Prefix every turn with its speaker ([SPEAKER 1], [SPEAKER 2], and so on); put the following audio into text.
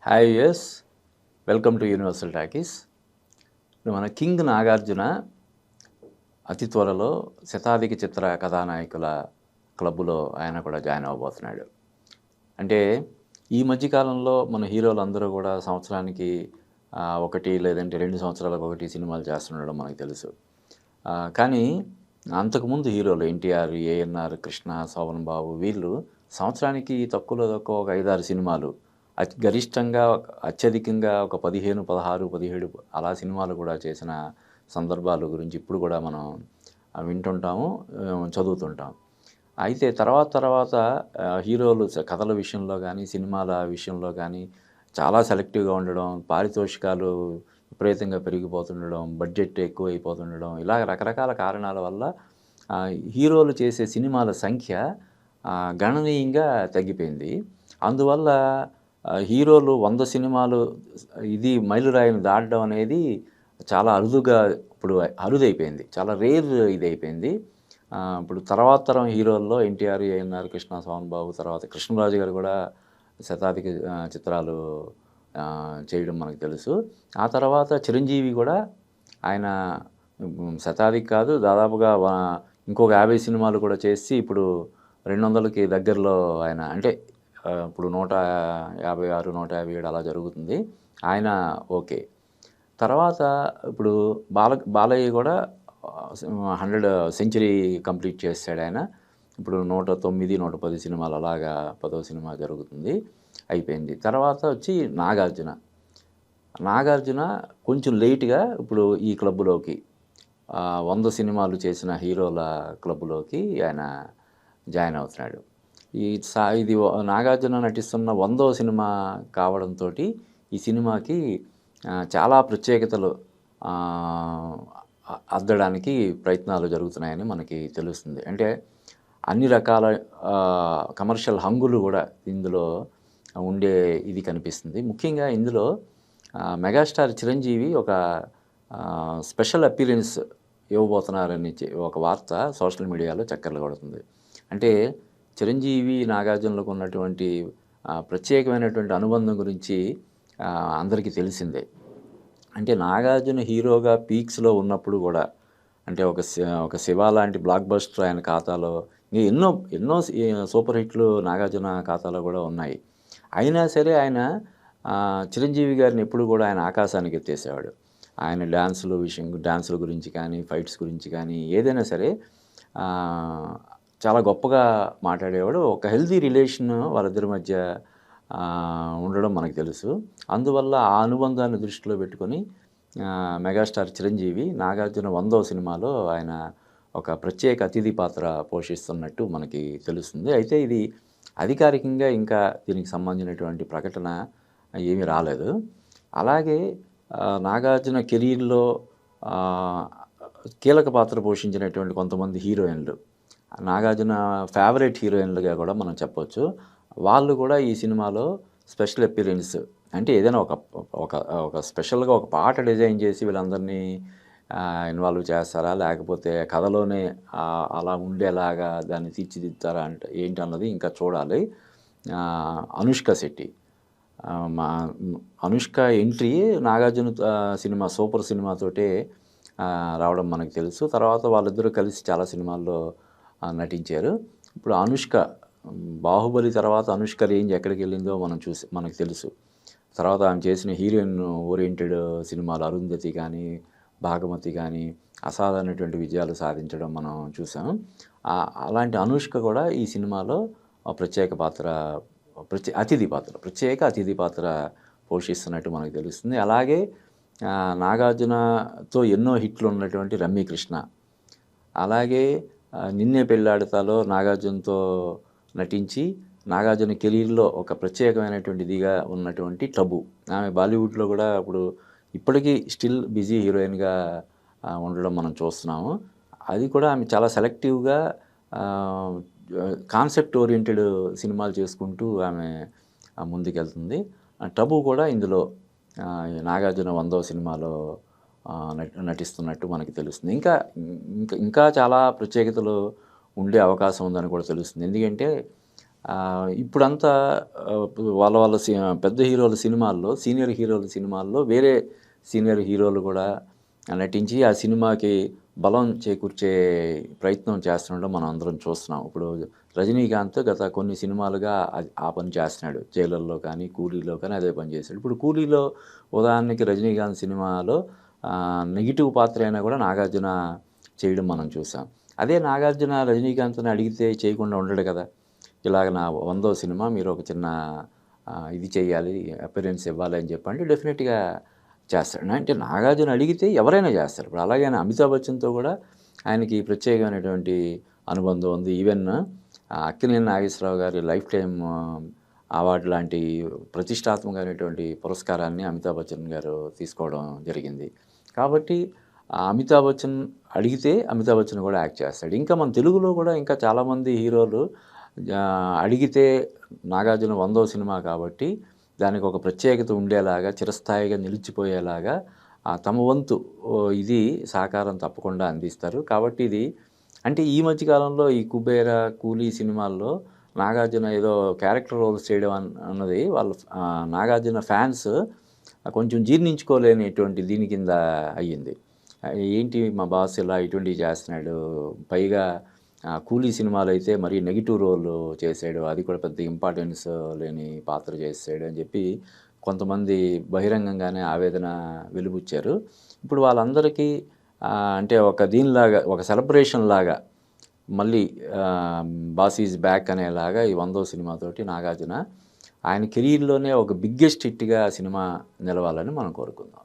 [SPEAKER 1] Hi yes welcome to Universal Talkies. మన king Nagarjuna అతి త్వరలో శతాధిక చిత్ర కథానాయకుల క్లబ్లో ఆయన కూడా జాయిన్ అవ్వబోతున్నాడు. అంటే ఈ మధ్యకాలంలో మన హీరోలందరూ కూడా సంవత్సరానికి ఒకటి లేదంటే 2 సంవత్సరాలకు ఒకటి సినిమాలు చేస్తుండడం మనకు తెలుసు. కానీ అంతకుముందు హీరోలు ఎన్టీఆర్, ఏఎన్ఆర్, కృష్ణ, శోభన్ బాబు వీళ్ళు సంవత్సరానికి తక్కువలో తక్కువ ఒక 5-6 సినిమాలు, గరిష్టంగా అత్యధికంగా ఒక 15, 16, 17 అలా సినిమాలు కూడా చేసిన సందర్భాల గురించి ఇప్పుడు కూడా మనం వింటుంటాము, చదువుతుంటాం. అయితే తర్వాత హీరోలు కథల విషయంలో కానీ, సినిమాల విషయంలో కానీ చాలా సెలెక్టివ్‌గా ఉండడం, పారితోషికాలు విపరీతంగా పెరిగిపోతుండడం, బడ్జెట్ ఎక్కువైపోతుండడం, ఇలా రకరకాల కారణాల వల్ల హీరోలు చేసే సినిమాల సంఖ్య గణనీయంగా తగ్గిపోయింది. అందువల్ల హీరోలు 100 సినిమాలు ఇది మైలురాయిని దాటడం అనేది చాలా అరుదుగా ఇప్పుడు అరుదైపోయింది. చాలా రేర్ ఇదైపోయింది. ఇప్పుడు తర్వాత తరం హీరోల్లో ఎన్టీఆర్, ఏఎన్ఆర్, కృష్ణ, శోభన్ బాబు, తర్వాత కృష్ణరాజు గారు కూడా శతాధిక చిత్రాలు చేయడం మనకు తెలుసు. ఆ తర్వాత చిరంజీవి కూడా ఆయన శతాధిక కాదు, దాదాపుగా ఇంకొక 50 సినిమాలు కూడా చేసి ఇప్పుడు 200కి దగ్గరలో ఆయన, అంటే ఇప్పుడు 156, 157 అలా జరుగుతుంది. ఆయన ఓకే. తర్వాత ఇప్పుడు బాలయ్య కూడా 100 సెంచరీ కంప్లీట్ చేశాడు ఆయన. ఇప్పుడు 109, 110 సినిమాలు అలాగా 10వ సినిమా జరుగుతుంది, అయిపోయింది. తర్వాత వచ్చి నాగార్జున కొంచెం లేట్గా ఇప్పుడు ఈ క్లబ్లోకి 100 సినిమాలు చేసిన హీరోల క్లబ్లోకి ఆయన జాయిన్ అవుతున్నాడు. ఇది నాగార్జున నటిస్తున్న 100వ సినిమా కావడంతో ఈ సినిమాకి చాలా ప్రత్యేకతలు అద్దడానికి ప్రయత్నాలు జరుగుతున్నాయని మనకి తెలుస్తుంది. అంటే అన్ని రకాల కమర్షియల్ హంగులు కూడా ఇందులో ఉండే ఇది కనిపిస్తుంది. ముఖ్యంగా ఇందులో మెగాస్టార్ చిరంజీవి ఒక స్పెషల్ అపీరెన్స్ ఇవ్వబోతున్నారని ఒక వార్త సోషల్ మీడియాలో చక్కర్లు కొడుతుంది. అంటే చిరంజీవి, నాగార్జునలకు ఉన్నటువంటి ప్రత్యేకమైనటువంటి అనుబంధం గురించి అందరికీ తెలిసిందే. అంటే నాగార్జున హీరోగా పీక్స్లో ఉన్నప్పుడు కూడా, అంటే ఒక శివ లాంటి బ్లాక్ బస్టర్ ఆయన ఖాతాలో, ఎన్నో సూపర్ హిట్లు నాగార్జున ఖాతాలో కూడా ఉన్నాయి. అయినా సరే ఆయన చిరంజీవి గారిని ఎప్పుడు కూడా ఆయన ఆకాశానికి ఎత్తేసేవాడు. ఆయన డ్యాన్సుల గురించి కానీ, ఫైట్స్ గురించి కానీ ఏదైనా సరే చాలా గొప్పగా మాట్లాడేవాడు. ఒక హెల్తీ రిలేషన్ వాళ్ళిద్దరి మధ్య ఉండడం మనకు తెలుసు. అందువల్ల ఆ అనుబంధాన్ని దృష్టిలో పెట్టుకొని మెగాస్టార్ చిరంజీవి నాగార్జున 100వ సినిమాలో ఆయన ఒక ప్రత్యేక అతిథి పాత్ర పోషిస్తున్నట్టు మనకి తెలుస్తుంది. అయితే ఇది అధికారికంగా ఇంకా దీనికి సంబంధించినటువంటి ప్రకటన ఏమీ రాలేదు. అలాగే నాగార్జున కెరీర్లో కీలక పాత్ర పోషించినటువంటి కొంతమంది హీరోయిన్లు, నాగార్జున ఫేవరెట్ హీరోయిన్లుగా కూడా మనం చెప్పొచ్చు. వాళ్ళు కూడా ఈ సినిమాలో స్పెషల్ అపీరెన్స్, అంటే ఏదైనా ఒక స్పెషల్గా ఒక పాట డిజైన్ చేసి వీళ్ళందరినీ ఇన్వాల్వ్ చేస్తారా, లేకపోతే కథలోనే అలా ఉండేలాగా దాన్ని తీర్చిదిద్దారా అంటే ఏంటన్నది ఇంకా చూడాలి. Anushka Shetty, Anushka entry Nagarjuna cinema super సినిమాతోటే రావడం మనకు తెలుసు. తర్వాత వాళ్ళిద్దరూ కలిసి చాలా సినిమాల్లో నటించారు. ఇప్పుడు అనుష్క, బాహుబలి తర్వాత అనుష్క రేంజ్ ఎక్కడికి వెళ్ళిందో మనకు తెలుసు. తర్వాత ఆమె చేసిన హీరోయిన్ ఓరియంటెడ్ సినిమాలు అరుంధతి కానీ, భాగమతి కానీ అసాధారణటువంటి విజయాలు సాధించడం మనం చూసాం. అలాంటి అనుష్క కూడా ఈ సినిమాలో ప్రత్యేక అతిథి పాత్ర పోషిస్తున్నట్టు మనకు తెలుస్తుంది. అలాగే నాగార్జునతో ఎన్నో హిట్లు ఉన్నటువంటి రమ్యకృష్ణ, అలాగే నిన్నే పెళ్ళాడతాలో నాగార్జునతో నటించి నాగార్జున కెరీర్లో ఒక ప్రత్యేకమైనటువంటిదిగా ఉన్నటువంటి టబు, ఆమె బాలీవుడ్లో కూడా ఇప్పటికీ స్టిల్ బిజీ హీరోయిన్గా ఉండడం మనం చూస్తున్నాము. అది కూడా ఆమె చాలా సెలెక్టివ్గా కాన్సెప్ట్ ఓరియంటెడ్ సినిమాలు చేసుకుంటూ ఆమె ముందుకెళ్తుంది. టబు కూడా ఇందులో నాగార్జున 100వ సినిమాలో నటిస్తున్నట్టు మనకి తెలుస్తుంది. ఇంకా చాలా ప్రత్యేకతలు ఉండే అవకాశం ఉందని కూడా తెలుస్తుంది. ఎందుకంటే ఇప్పుడంతా వాళ్ళ వాళ్ళ పెద్ద హీరోల సినిమాల్లో, సీనియర్ హీరోల సినిమాల్లో వేరే సీనియర్ హీరోలు కూడా నటించి ఆ సినిమాకి బలం చేకూర్చే ప్రయత్నం చేస్తుండడం మనం అందరం చూస్తున్నాం. ఇప్పుడు రజనీకాంత్ గత కొన్ని సినిమాలుగా ఆ పని చేస్తున్నాడు. 'జైలర్‌లో' కానీ, 'కూలీలో' కానీ అదే పని చేశాడు. ఇప్పుడు 'కూలీలో' ఉదాహరణకి రజనీకాంత్ సినిమాలో నెగెటివ్ పాత్ర అయినా కూడా నాగార్జున చేయడం మనం చూసాం. అదే నాగార్జున రజనీకాంత్‌ని అడిగితే చేయకుండా ఉండడు కదా! ఇలాగ నా 100వ సినిమా మీరు ఒక చిన్న ఇది చేయాలి, అపియరెన్స్ ఇవ్వాలి అని చెప్పంటే డెఫినెట్‌గా చేస్తాడు. అంటే నాగార్జున అడిగితే ఎవరైనా చేస్తారు. ఇప్పుడు అలాగని అమితాబ్ బచ్చన్‌తో కూడా ఆయనకి ప్రత్యేకమైనటువంటి అనుబంధం ఉంది. ఈవెన్ అక్కినేని నాగేశ్వరరావు గారి లైఫ్ టైమ్ అవార్డు లాంటి ప్రతిష్టాత్మకమైనటువంటి పురస్కారాన్ని అమితాబ్ బచ్చన్ గారు తీసుకోవడం జరిగింది. కాబట్టి అమితాబ్ బచ్చన్ అడిగితే అమితాబ్ బచ్చన్ కూడా యాక్ట్ చేస్తాడు. ఇంకా మన తెలుగులో కూడా ఇంకా చాలామంది హీరోలు అడిగితే నాగార్జున 100వ సినిమా కాబట్టి దానికి ఒక ప్రత్యేకత ఉండేలాగా, చిరస్థాయిగా నిలిచిపోయేలాగా తమ వంతు ఇది సహకారం తప్పకుండా అందిస్తారు. కాబట్టి ఇది అంటే ఈ మధ్య కాలంలో ఈ 'కుబేర', 'కూలీ' సినిమాల్లో నాగార్జున ఏదో క్యారెక్టర్ రోల్స్ చేయడం అన్నది వాళ్ళ నాగార్జున ఫ్యాన్స్ కొంచెం జీర్ణించుకోలేనిటువంటి దీని కింద అయ్యింది. ఏంటి మా బాస్ ఇలా ఇటువంటివి చేస్తున్నాడు, పైగా 'కూలీ' సినిమాలో అయితే మరీ నెగెటివ్ రోల్ చేసాడు, అది కూడా పెద్ద ఇంపార్టెన్స్ లేని పాత్ర చేసాడు అని చెప్పి కొంతమంది బహిరంగంగానే ఆవేదన వెలిబుచ్చారు. ఇప్పుడు వాళ్ళందరికీ అంటే ఒక దీనిలాగా ఒక సెలబ్రేషన్ లాగా మళ్ళీ 'బాస్ ఈజ్ బ్యాక్' అనేలాగా ఈ 100వ సినిమాతోటి నాగార్జున ఆయన కెరీర్‌లోనే ఒక బిగ్గెస్ట్ హిట్‌గా సినిమా నిలవాలని మనం కోరుకుందాం.